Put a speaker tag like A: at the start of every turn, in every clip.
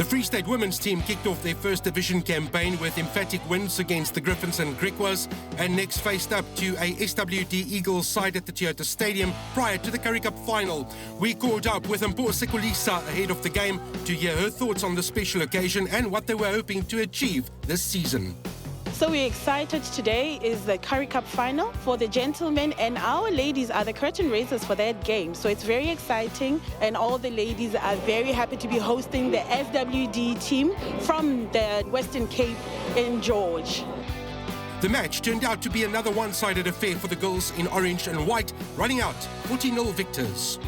A: The Free State women's team kicked off their first division campaign with emphatic wins against the Griffons and Griquas and next faced up to a SWD Eagles side at the Cheetah Stadium prior to the Currie Cup final. We caught up with Mpho Sekulisa ahead of the game to hear her thoughts on the special occasion and what they were hoping to achieve this season.
B: So we're excited. Today is the Currie Cup final for the gentlemen, and our ladies are the curtain raisers for that game. So it's very exciting, and all the ladies are very happy to be hosting the SWD team from the Western Cape in George.
A: The match turned out to be another one-sided affair for the girls in orange and white, running out 40-0 victors.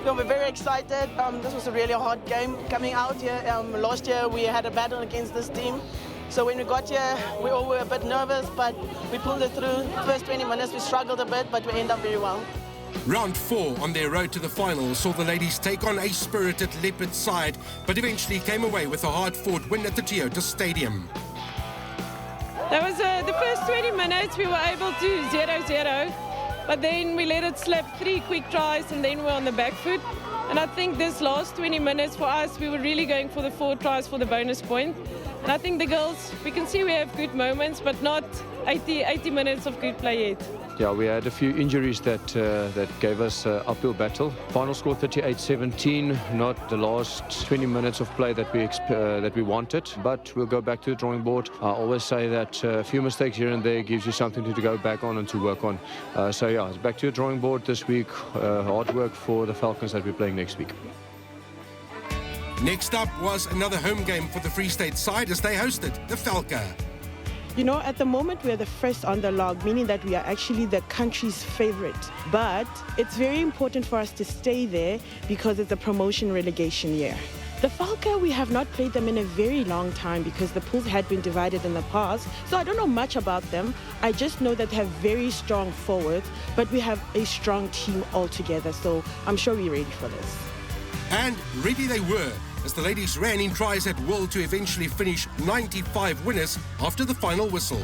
C: We're very excited. This was a really hard game coming out here. Last year we had a battle against this team. So when we got here, we all were a bit nervous, but we pulled it through. First 20 minutes we struggled a bit, but we ended up very well.
A: Round 4 on their road to the final saw the ladies take on a spirited Leopard side, but eventually came away with a hard-fought win at the Cheetah Stadium.
D: That was the first 20 minutes we were able to 0-0, but then we let it slip, 3 quick tries, and then we're on the back foot. And I think this last 20 minutes for us, we were really going for the 4 tries for the bonus point. And I think the girls, we can see we have good moments, but not 80 minutes of good play yet.
E: Yeah, we had a few injuries that gave us an uphill battle. Final score 38-17, not the last 20 minutes of play that we wanted, but we'll go back to the drawing board. I always say that a few mistakes here and there gives you something to go back on and to work on. So yeah, it's back to the drawing board this week. Hard work for the Falcons that we're playing next week.
A: Next up was another home game for the Free State side as they hosted the Falca.
B: You know, at the moment we're the first on the log, meaning that we are actually the country's favorite. But it's very important for us to stay there because it's a promotion relegation year. The Falca, we have not played them in a very long time because the pools had been divided in the past. So I don't know much about them. I just know that they have very strong forwards, but we have a strong team altogether. So I'm sure we're ready for this.
A: And ready they were, as the ladies ran in tries at will to eventually finish 95 winners after the final whistle.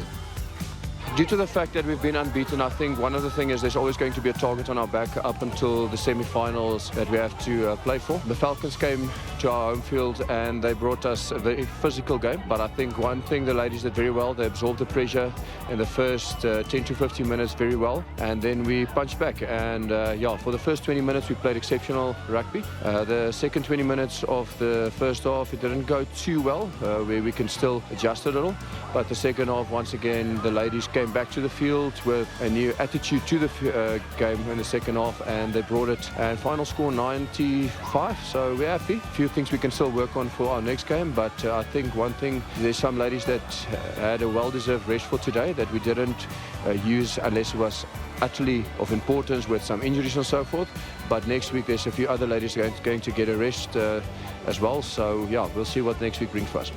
E: Due to the fact that we've been unbeaten, I think one of the things is there's always going to be a target on our back up until the semi-finals that we have to play for. The Falcons came to our home field and they brought us a very physical game, but I think one thing the ladies did very well, they absorbed the pressure in the first 10 to 15 minutes very well, and then we punched back. And yeah, for the first 20 minutes we played exceptional rugby. The second 20 minutes of the first half it didn't go too well, where we can still adjust a little, but the second half once again the ladies came back to the field with a new attitude to the game in the second half, and they brought it. And final score 95, so we're happy. A few things we can still work on for our next game, but I think one thing, there's some ladies that had a well-deserved rest for today that we didn't use unless it was utterly of importance with some injuries and so forth. But next week there's a few other ladies going to get a rest as well, so yeah, we'll see what next week brings for us.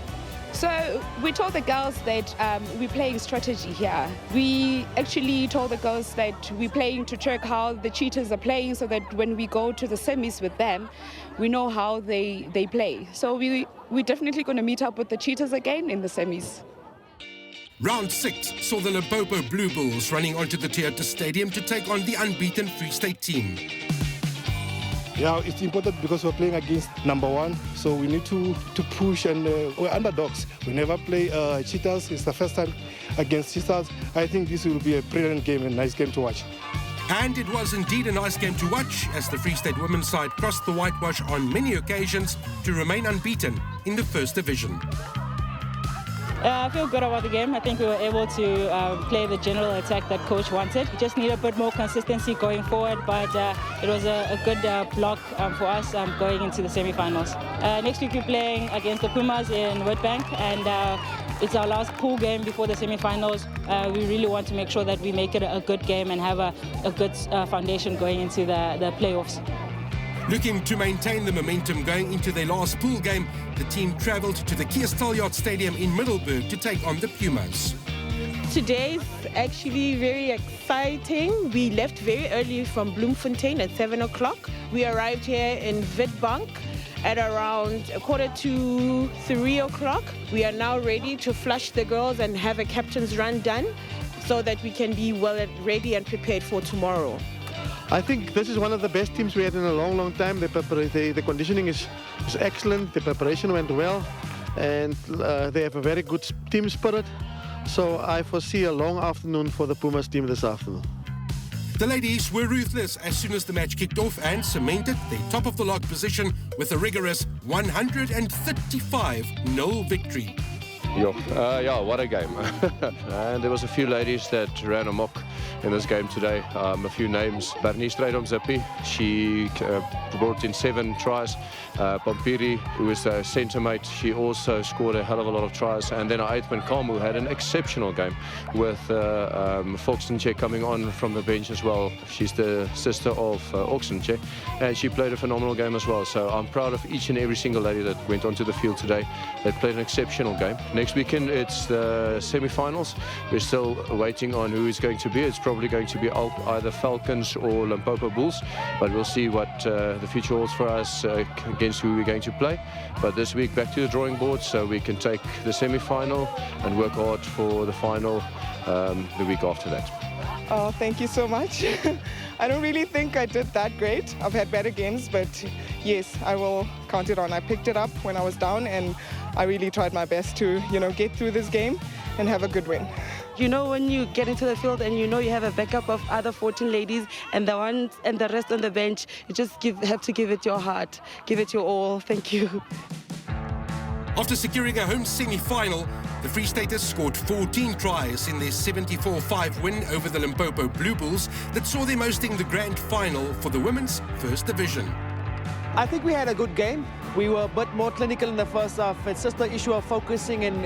F: So we told the girls that we're playing strategy here. We actually told the girls that we're playing to check how the Cheetahs are playing so that when we go to the semis with them, we know how they play. So we're definitely going to meet up with the Cheetahs again in the semis.
A: Round 6 saw the Limpopo Blue Bulls running onto the Cheetah Stadium to take on the unbeaten Free State team.
G: Yeah, it's important because we're playing against number 1, so we need to push, and we're underdogs. We never play Cheetahs. It's the first time against Cheetahs. I think this will be a brilliant game and nice game to watch.
A: And it was indeed a nice game to watch as the Free State women's side crossed the whitewash on many occasions to remain unbeaten in the first division.
H: I feel good about the game. I think we were able to play the general attack that coach wanted. We just need a bit more consistency going forward, but it was a good block for us going into the semi-finals. Next week we're playing against the Pumas in Witbank, and it's our last pool game before the semi-finals. We really want to make sure that we make it a good game and have a good foundation going into the playoffs.
A: Looking to maintain the momentum going into their last pool game, the team travelled to the Kierstaljaard Stadium in Middelburg to take on the Pumas.
B: Today's actually very exciting. We left very early from Bloemfontein at 7 o'clock. We arrived here in Witbank at around 2:45, 3 o'clock. We are now ready to flush the girls and have a captain's run done so that we can be well ready and prepared for tomorrow.
I: I think this is one of the best teams we had in a long, long time. The conditioning is excellent. The preparation went well, and they have a very good team spirit. So I foresee a long afternoon for the Pumas team this afternoon.
A: The ladies were ruthless as soon as the match kicked off and cemented their top of the log position with a rigorous 135-0 victory.
E: Yeah, what a game. And there was a few ladies that ran amok in this game today. A few names. Bernice Zippy, she brought in 7 tries. Pampiri, who is a centre mate, she also scored a hell of a lot of tries. And then our 8th-man Kamu had an exceptional game with Foxenche coming on from the bench as well. She's the sister of Oxenche, and she played a phenomenal game as well. So I'm proud of each and every single lady that went onto the field today. They played an exceptional game. Next weekend it's the semi-finals. We're still waiting on who it's going to be. It's probably going to be either Falcons or Limpopo Bulls, but we'll see what the future holds for us against who we're going to play. But this week back to the drawing board so we can take the semi-final and work hard for the final the week after that.
J: Oh, thank you so much. I don't really think I did that great. I've had better games, but yes, I will count it on. I picked it up when I was down, and I really tried my best to, get through this game and have a good win.
B: You know, when you get into the field and you know you have a backup of other 14 ladies and the ones and the rest on the bench, you just have to give it your heart, give it your all. Thank you.
A: After securing a home semi-final, the Free Staters scored 14 tries in their 74-5 win over the Limpopo Blue Bulls that saw them hosting the grand final for the women's first division.
K: I think we had a good game. We were a bit more clinical in the first half. It's just the issue of focusing and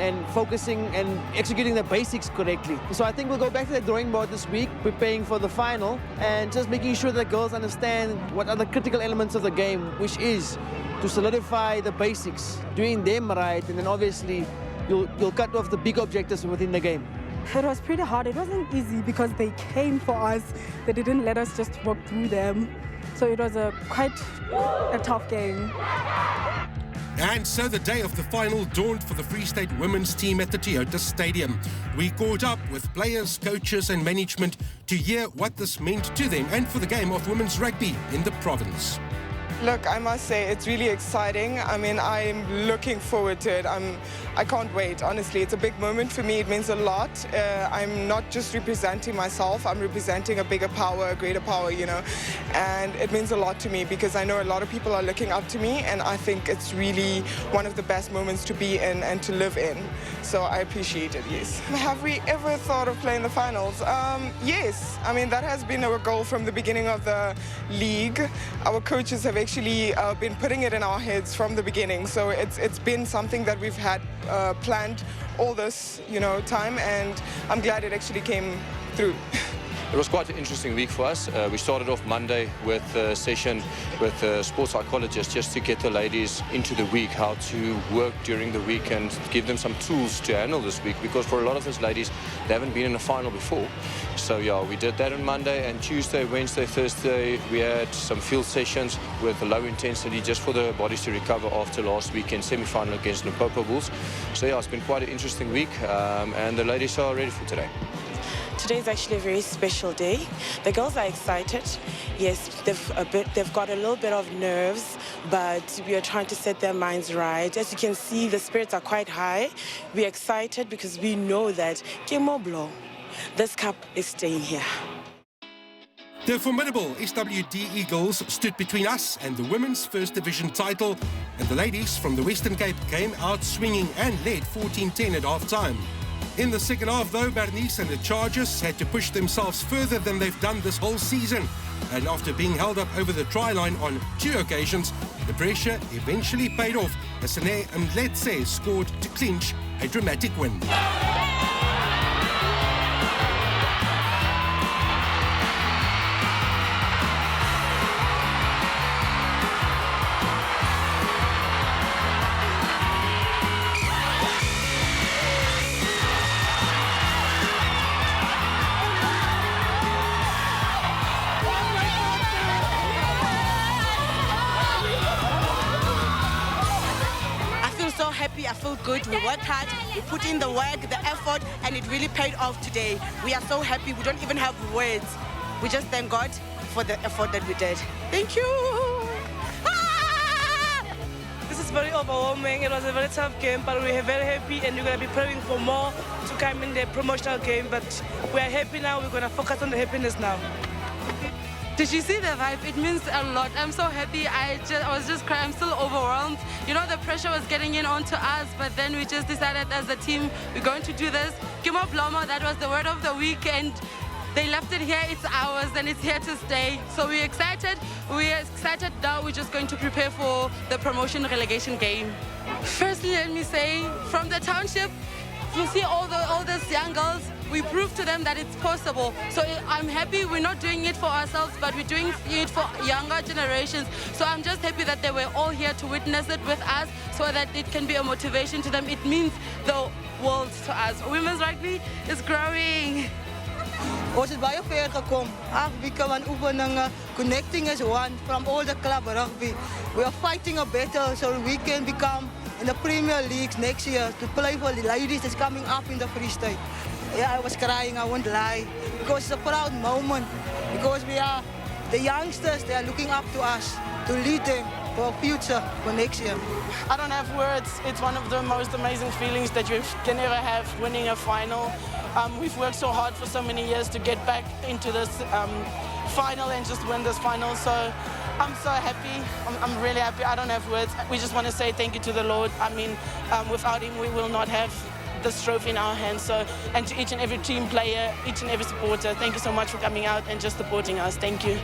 K: executing the basics correctly. So I think we'll go back to the drawing board this week, preparing for the final, and just making sure that girls understand what are the critical elements of the game, which is to solidify the basics, doing them right, and then obviously you'll cut off the big objectives within the game.
L: It was pretty hard. It wasn't easy because they came for us. They didn't let us just walk through them. So it was quite a tough game.
A: And so the day of the final dawned for the Free State women's team at the Toyota Stadium. We caught up with players, coaches and management to hear what this meant to them and for the game of women's rugby in the province.
J: Look, I must say, it's really exciting. I mean, I'm looking forward to it. I can't wait, honestly. It's a big moment for me. It means a lot. I'm not just representing myself. I'm representing a bigger power, a greater power, And it means a lot to me because I know a lot of people are looking up to me, and I think it's really one of the best moments to be in and to live in. So I appreciate it, yes. Have we ever thought of playing the finals? Yes. I mean, that has been our goal from the beginning of the league. Our coaches have actually been putting it in our heads from the beginning. So it's been something that we've had planned all this, time, and I'm glad it actually came through.
E: It was quite an interesting week for us. We started off Monday with a session with a sports psychologist just to get the ladies into the week, how to work during the week and give them some tools to handle this week, because for a lot of us ladies, they haven't been in a final before. So yeah, we did that on Monday, and Tuesday, Wednesday, Thursday, we had some field sessions with low intensity just for the bodies to recover after last weekend's semi-final against Limpopo Bulls. So yeah, it's been quite an interesting week, and the ladies are ready for today.
B: Today is actually a very special day. The girls are excited. Yes, they've got a little bit of nerves, but we are trying to set their minds right. As you can see, the spirits are quite high. We're excited because we know that Kemoblo, this cup is staying here.
A: The formidable SWD Eagles stood between us and the women's first division title, and the ladies from the Western Cape came out swinging and led 14-10 at half-time. In the second half, though, Bernice and the Chargers had to push themselves further than they've done this whole season. And after being held up over the try line on 2 occasions, the pressure eventually paid off as Sene Mletse scored to clinch a dramatic win.
M: I feel good. We worked hard, we put in the work, the effort, and it really paid off today. We are so happy. We don't even have words. We just thank God for the effort that we did. Thank you.
N: This is very overwhelming. It was a very tough game, but we are very happy and we're going to be praying for more to come in the promotional game. But we are happy now. We're going to focus on the happiness now.
O: Did you see the vibe? It means a lot. I'm so happy. I was just crying. I'm still overwhelmed. You know, the pressure was getting in onto us, but then we just decided as a team, we're going to do this. Kimo Blomo, that was the word of the week, and they left it here. It's ours, and it's here to stay. So we're excited. We're excited now. We're just going to prepare for the promotion relegation game. Firstly, let me say, from the township, you see all these young girls. We proved to them that it's possible. So I'm happy we're not doing it for ourselves, but we're doing it for younger generations. So I'm just happy that they were all here to witness it with us so that it can be a motivation to them. It means the world to us. Women's rugby is growing.
P: Ons het baie ver gekom. 8 weke van oefeninge. Connecting as one from all the club rugby. We are fighting a battle so we can become in the Premier League next year to play for the ladies that's coming up in the Free State. Yeah, I was crying, I won't lie, because it's a proud moment, because we are the youngsters, they are looking up to us to lead them for our future for next year.
C: I don't have words. It's one of the most amazing feelings that you can ever have, winning a final. We've worked so hard for so many years to get back into this final and just win this final. So I'm so happy. I'm really happy. I don't have words. We just want to say thank you to the Lord. I mean, without him, we will not have this trophy in our hands. So, and to each and every team player, each and every supporter, thank you so much for coming out and just supporting us. Thank you.